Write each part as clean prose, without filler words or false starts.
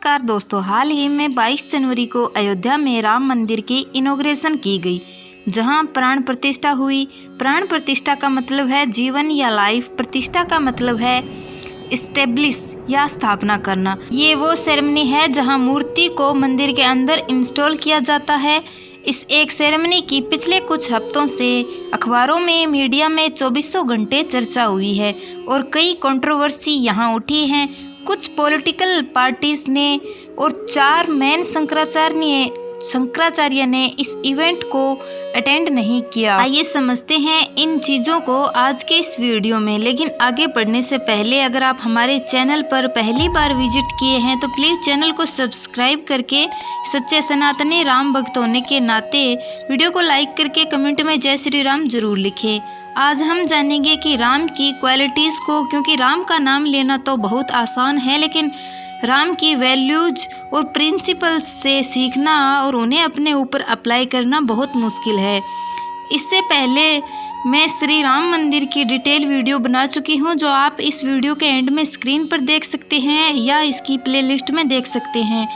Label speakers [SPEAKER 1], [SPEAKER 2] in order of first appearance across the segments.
[SPEAKER 1] नमस्कार दोस्तों, हाल ही में 22 जनवरी को अयोध्या में राम मंदिर की इनॉग्रेशन की गई, जहां प्राण प्रतिष्ठा हुई। प्राण प्रतिष्ठा का मतलब है जीवन या लाइफ, प्रतिष्ठा का मतलब है इस्टेब्लिश या स्थापना करना। ये वो सेरेमनी है जहां मूर्ति को मंदिर के अंदर इंस्टॉल किया जाता है। इस एक सेरेमनी की पिछले कुछ हफ्तों से अखबारों में, मीडिया में 24 घंटे चर्चा हुई है और कई कंट्रोवर्सी यहाँ उठी हैं। कुछ पॉलिटिकल पार्टीज ने और 4 मेन शंकराचार्य ने इस इवेंट को अटेंड नहीं किया। आइए समझते हैं इन चीज़ों को आज के इस वीडियो में। लेकिन आगे बढ़ने से पहले अगर आप हमारे चैनल पर पहली बार विजिट किए हैं तो प्लीज़ चैनल को सब्सक्राइब करके सच्चे सनातनी राम भक्त होने के नाते वीडियो को लाइक करके कमेंट में जय श्री राम जरूर लिखें। आज हम जानेंगे कि राम की क्वालिटीज़ को, क्योंकि राम का नाम लेना तो बहुत आसान है, लेकिन राम की वैल्यूज और प्रिंसिपल्स से सीखना और उन्हें अपने ऊपर अप्लाई करना बहुत मुश्किल है। इससे पहले मैं श्री राम मंदिर की डिटेल वीडियो बना चुकी हूं, जो आप इस वीडियो के एंड में स्क्रीन पर देख सकते हैं या इसकी प्लेलिस्ट में देख सकते हैं।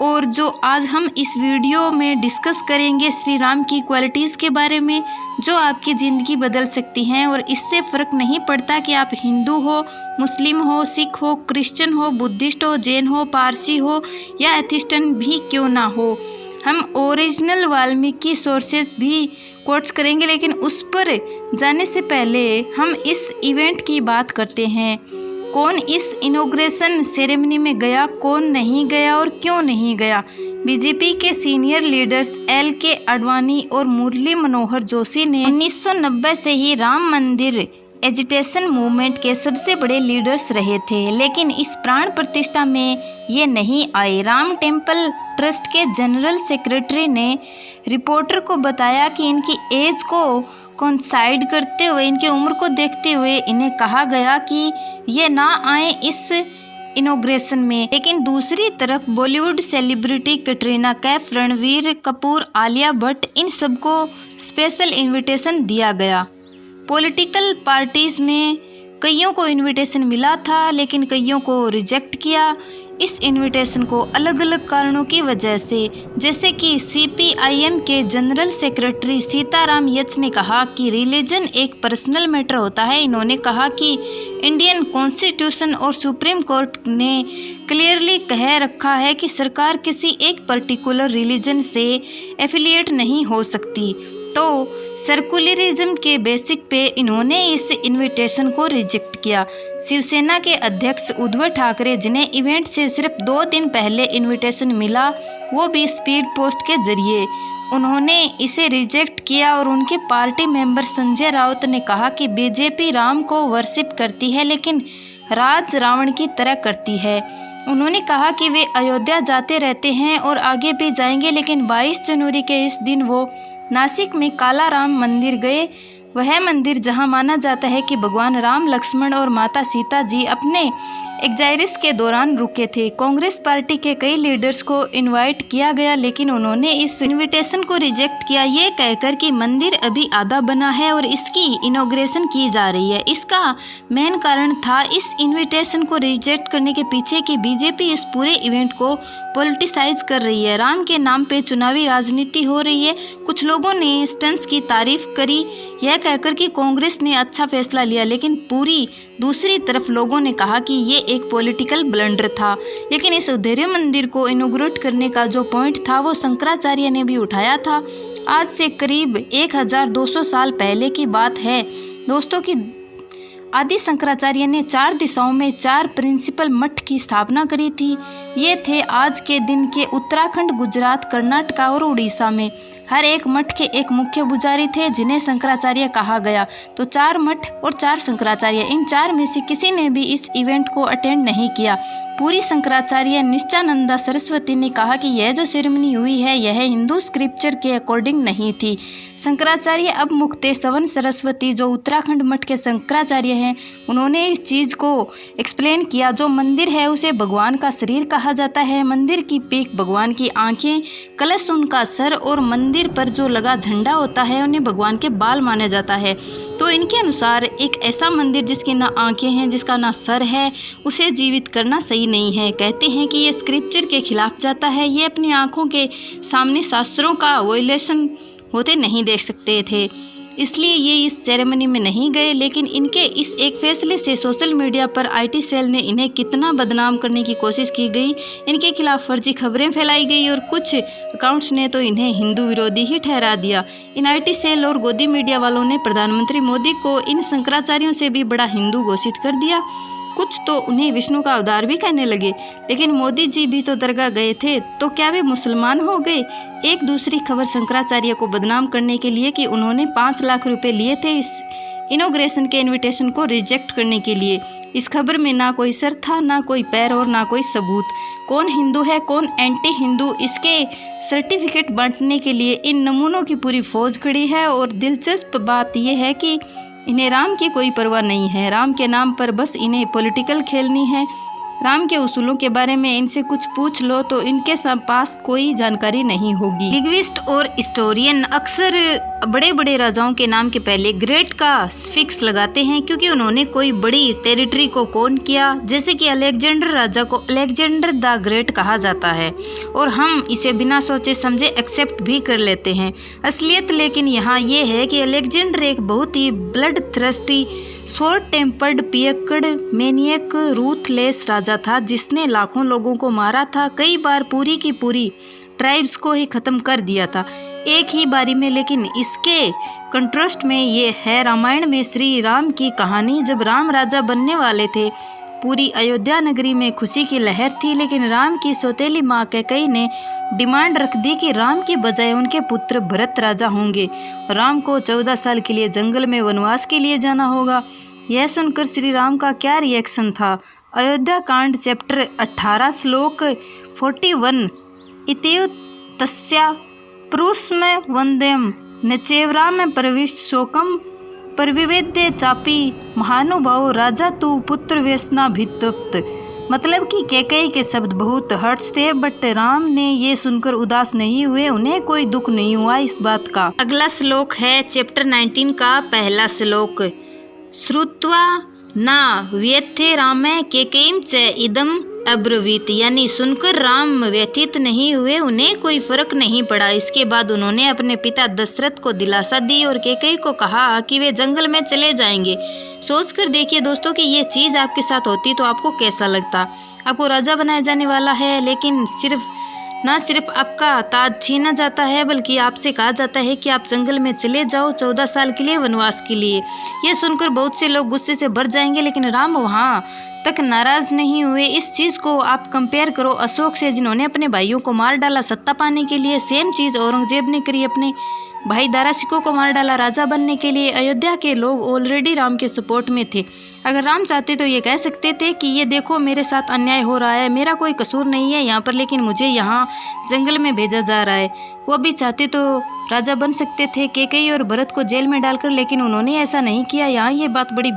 [SPEAKER 1] और जो आज हम इस वीडियो में डिस्कस करेंगे श्री राम की क्वालिटीज़ के बारे में, जो आपकी ज़िंदगी बदल सकती हैं। और इससे फ़र्क नहीं पड़ता कि आप हिंदू हो, मुस्लिम हो, सिख हो, क्रिश्चियन हो, बुद्धिस्ट हो, जैन हो, पारसी हो या एथिस्टन भी क्यों ना हो। हम ओरिजिनल वाल्मीकि सोर्सेज भी कोट्स करेंगे, लेकिन उस पर जाने से पहले हम इस इवेंट की बात करते हैं। कौन इस इनॉग्रेशन सेरेमनी में गया, कौन नहीं गया और क्यों नहीं गया। बीजेपी के सीनियर लीडर्स LK आडवाणी और मुरली मनोहर जोशी ने 1990 से ही राम मंदिर एजिटेशन मूवमेंट के सबसे बड़े लीडर्स रहे थे, लेकिन इस प्राण प्रतिष्ठा में ये नहीं आए। राम टेम्पल ट्रस्ट के जनरल सेक्रेटरी ने रिपोर्टर को बताया कि इनकी एज को कोइंसाइड करते हुए, इनकी उम्र को देखते हुए इन्हें कहा गया कि ये ना आए इस इनॉग्रेशन में। लेकिन दूसरी तरफ बॉलीवुड सेलिब्रिटी कैटरीना कैफ, रणवीर कपूर, आलिया भट्ट, इन सबको स्पेशल इनविटेशन दिया गया। पॉलिटिकल पार्टीज़ में कईयों को इनविटेशन मिला था, लेकिन कईयों को रिजेक्ट किया इस इनविटेशन को अलग अलग कारणों की वजह से। जैसे कि CPIM के जनरल सेक्रेटरी सीताराम यच ने कहा कि रिलीजन एक पर्सनल मैटर होता है। इन्होंने कहा कि इंडियन कॉन्स्टिट्यूशन और सुप्रीम कोर्ट ने क्लियरली कह रखा है कि सरकार किसी एक पर्टिकुलर रिलीजन से एफिलिएट नहीं हो सकती। तो सर्कुलरिज्म के बेसिक पे इन्होंने इस इनविटेशन को रिजेक्ट किया। शिवसेना के अध्यक्ष उद्धव ठाकरे, जिन्हें इवेंट से सिर्फ 2 दिन पहले इनविटेशन मिला, वो भी स्पीड पोस्ट के जरिए उन्होंने इसे रिजेक्ट किया। और उनके पार्टी मेंबर संजय राउत ने कहा कि बीजेपी राम को वर्शिप करती है, लेकिन राज रावण की तरह करती है। उन्होंने कहा कि वे अयोध्या जाते रहते हैं और आगे भी जाएंगे, लेकिन 22 जनवरी के इस दिन वो नासिक में काला राम मंदिर गए। वह मंदिर जहां माना जाता है कि भगवान राम, लक्ष्मण और माता सीता जी अपने एग्जाइरिस के दौरान रुके थे। कांग्रेस पार्टी के कई लीडर्स को इनवाइट किया गया, लेकिन उन्होंने इस इनविटेशन को रिजेक्ट किया, ये कहकर कि मंदिर अभी आधा बना है और इसकी इनॉग्रेशन की जा रही है। इसका मेन कारण था इस इनविटेशन को रिजेक्ट करने के पीछे कि बीजेपी इस पूरे इवेंट को पॉलिटिसाइज कर रही है। राम के नाम पे चुनावी राजनीति हो रही है। कुछ लोगों ने स्टंट्स की तारीफ करी, यह कहकर कि कांग्रेस ने अच्छा फैसला लिया, लेकिन पूरी दूसरी तरफ लोगों ने कहा कि ये एक पॉलिटिकल ब्लंडर था। लेकिन इस उद्धर्य मंदिर को इनॉग्रेट करने का जो पॉइंट था वो शंकराचार्य ने भी उठाया था। आज से करीब 1200 साल पहले की बात है दोस्तों की आदि शंकराचार्य ने 4 दिशाओं में 4 प्रिंसिपल मठ की स्थापना करी थी। ये थे आज के दिन के उत्तराखंड, गुजरात, कर्नाटका और उड़ीसा में। हर एक मठ के एक मुख्य पुजारी थे जिन्हें शंकराचार्य कहा गया। तो 4 मठ और 4 शंकराचार्य, इन 4 में से किसी ने भी इस इवेंट को अटेंड नहीं किया। पूरी शंकराचार्य निष्ठानंदा सरस्वती ने कहा कि यह जो सेरेमनी हुई है यह हिंदू स्क्रिप्चर के अकॉर्डिंग नहीं थी। शंकराचार्य अब मुक्तेश्वर सरस्वती, जो उत्तराखंड मठ के शंकराचार्य हैं, उन्होंने इस चीज़ को एक्सप्लेन किया। जो मंदिर है उसे भगवान का शरीर कहा जाता है, मंदिर की पीठ भगवान की आंखें, कलश उनका सर और मंदिर पर जो लगा झंडा होता है उन्हें भगवान के बाल माना जाता है। तो इनके अनुसार एक ऐसा मंदिर जिसकी ना आंखें हैं, जिसका ना सर है, उसे जीवित करना सही नहीं है। कहते हैं कि ये स्क्रिप्चर के खिलाफ जाता है। ये अपनी आंखों के सामने शास्त्रों का वायलेशन होते नहीं देख सकते थे, इसलिए ये इस सेरेमनी में नहीं गए। लेकिन इनके इस एक फैसले से सोशल मीडिया पर आईटी सेल ने इन्हें कितना बदनाम करने की कोशिश की गई। इनके खिलाफ फर्जी खबरें फैलाई गई और कुछ अकाउंट्स ने तो इन्हें हिंदू विरोधी ही ठहरा दिया। इन आईटी सेल और गोदी मीडिया वालों ने प्रधानमंत्री मोदी को इन शंकराचार्यों से भी बड़ा हिंदू घोषित कर दिया। कुछ तो उन्हें विष्णु का अवतार भी कहने लगे। लेकिन मोदी जी भी तो दरगाह गए थे, तो क्या वे मुसलमान हो गए? एक दूसरी खबर शंकराचार्य को बदनाम करने के लिए कि उन्होंने 5 लाख रुपए लिए थे इस इनॉग्रेशन के इनविटेशन को रिजेक्ट करने के लिए। इस खबर में ना कोई सर था, ना कोई पैर और ना कोई सबूत। कौन हिंदू है, कौन एंटी हिंदू, इसके सर्टिफिकेट बांटने के लिए इन नमूनों की पूरी फौज खड़ी है। और दिलचस्प बात यह है कि इन्हें राम की कोई परवाह नहीं है। राम के नाम पर बस इन्हें पॉलिटिकल खेलनी है। राम के उसूलों के बारे में इनसे कुछ पूछ लो तो इनके पास कोई जानकारी नहीं होगी। लिंग्विस्ट और हिस्टोरियन अक्सर बड़े बड़े राजाओं के नाम के पहले ग्रेट का फिक्स लगाते हैं, क्योंकि उन्होंने कोई बड़ी टेरिटरी को कौन किया। जैसे कि अलेक्जेंडर राजा को अलेक्जेंडर द ग्रेट कहा जाता है और हम इसे बिना सोचे समझे एक्सेप्ट भी कर लेते हैं। असलियत लेकिन यहाँ ये है कि अलेक्जेंडर एक बहुत ही ब्लड थ्रस्टी, शॉर्ट टेम्पर्ड, पियक्कड़, मैनियक, रूथलेस राजा था, जिसने लाखों लोगों को मारा था। कई बार पूरी की पूरी ट्राइब्स को ही खत्म कर दिया था एक ही बारी में। लेकिन इसके कंट्रास्ट में ये है रामायण में श्री राम की कहानी। जब राम राजा बनने वाले थे, पूरी अयोध्या नगरी में खुशी की लहर थी। लेकिन राम की सौतेली माँ कैकेयी ने डिमांड रख दी कि राम के बजाय उनके पुत्र भरत राजा होंगे। राम को 14 साल के लिए जंगल में वनवास के लिए जाना होगा। यह सुनकर श्री राम का क्या रिएक्शन था? अयोध्या कांड चैप्टर 18 श्लोक 41 इत्यु तस्या पुरुषम वंद्यम नचेवराम प्रविष्ट शोकम परिवेद्य चापी महानुभाव राजा तू पुत्र व्यसना भितप्त। मतलब कि कैकेयी के शब्द बहुत हर्ट्स थे, बट राम ने ये सुनकर उदास नहीं हुए। उन्हें कोई दुख नहीं हुआ इस बात का। अगला श्लोक है चैप्टर 19 का पहला श्लोक। श्रुत्वा ना व्यथे रामे कैकेयीं च इदम अब्रवीत, यानी सुनकर राम व्यथित नहीं हुए, उन्हें कोई फर्क नहीं पड़ा। इसके बाद उन्होंने अपने पिता दशरथ को दिलासा दी और कैकेयी को कहा कि वे जंगल में चले जाएंगे। सोचकर देखिए दोस्तों कि ये चीज़ आपके साथ होती तो आपको कैसा लगता। आपको राजा बनाया जाने वाला है, लेकिन ना सिर्फ आपका ताज छीना जाता है, बल्कि आपसे कहा जाता है कि आप जंगल में चले जाओ 14 साल के लिए वनवास के लिए। ये सुनकर बहुत से लोग गुस्से से भर जाएंगे, लेकिन राम वहाँ तक नाराज नहीं हुए। इस चीज़ को आप कंपेयर करो अशोक से, जिन्होंने अपने भाइयों को मार डाला सत्ता पाने के लिए। सेम चीज़ औरंगजेब ने करी, अपने भाई दारा सिकों को मार डाला राजा बनने के लिए। अयोध्या के लोग ऑलरेडी राम के सपोर्ट में थे। अगर राम चाहते तो ये कह सकते थे कि ये देखो मेरे साथ अन्याय हो रहा है, मेरा कोई कसूर नहीं है यहाँ पर, लेकिन मुझे यहाँ जंगल में भेजा जा रहा है। वो भी चाहते तो राजा बन सकते थे कैकेयी और भरत को जेल में डालकर, लेकिन उन्होंने ऐसा नहीं किया। यहाँ ये बात बड़ी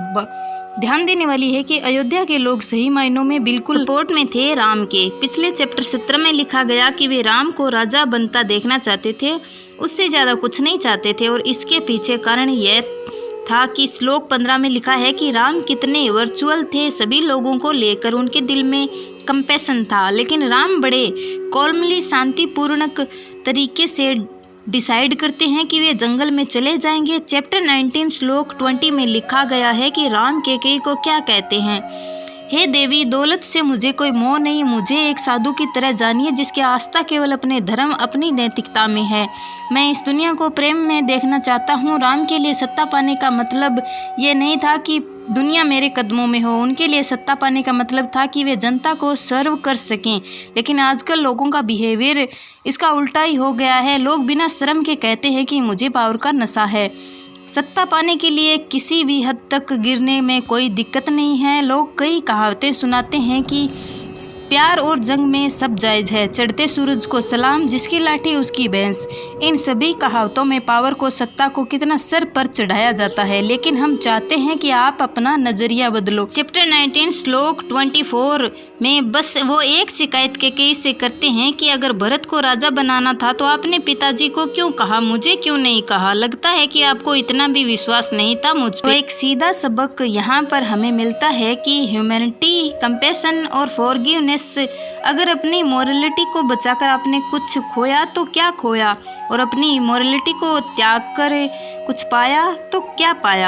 [SPEAKER 1] ध्यान देने वाली है कि अयोध्या के लोग सही मायनों में बिल्कुल सपोर्ट में थे राम के। पिछले चैप्टर 17 में लिखा गया कि वे राम को राजा बनता देखना चाहते थे, उससे ज़्यादा कुछ नहीं चाहते थे। और इसके पीछे कारण यह था कि श्लोक 15 में लिखा है कि राम कितने वर्चुअल थे, सभी लोगों को लेकर उनके दिल में कंपैशन था। लेकिन राम बड़े कॉल्मली शांतिपूर्ण तरीके से डिसाइड करते हैं कि वे जंगल में चले जाएंगे। चैप्टर 19 श्लोक 20 में लिखा गया है कि राम कैकेयी को क्या कहते हैं। हे देवी, दौलत से मुझे कोई मोह नहीं, मुझे एक साधु की तरह जानिए जिसकी आस्था केवल अपने धर्म, अपनी नैतिकता में है। मैं इस दुनिया को प्रेम में देखना चाहता हूँ। राम के लिए सत्ता पाने का मतलब ये नहीं था कि दुनिया मेरे कदमों में हो, उनके लिए सत्ता पाने का मतलब था कि वे जनता को सर्व कर सकें। लेकिन आजकल लोगों का बिहेवियर इसका उल्टा ही हो गया है। लोग बिना शर्म के कहते हैं कि मुझे पावर का नशा है। सत्ता पाने के लिए किसी भी हद तक गिरने में कोई दिक्कत नहीं है। लोग कई कहावतें सुनाते हैं कि प्यार और जंग में सब जायज है, चढ़ते सूरज को सलाम, जिसकी लाठी उसकी भैंस। इन सभी कहावतों में पावर को, सत्ता को कितना सर पर चढ़ाया जाता है, लेकिन हम चाहते हैं कि आप अपना नजरिया बदलो। चैप्टर 19 श्लोक 24 में बस वो एक शिकायत के केस से करते हैं कि अगर भरत को राजा बनाना था तो आपने पिताजी को क्यों कहा, मुझे क्यों नहीं कहा। लगता है कि आपको इतना भी विश्वास नहीं था मुझ पर। तो एक सीधा सबक यहाँ पर हमें मिलता है कि ह्यूमैनिटी, कंपैशन और फॉरगिवनेस, अगर अपनी मोरलिटी को बचाकर आपने कुछ खोया तो क्या खोया, और अपनी मोरलिटी को त्याग कर कुछ पाया तो क्या पाया।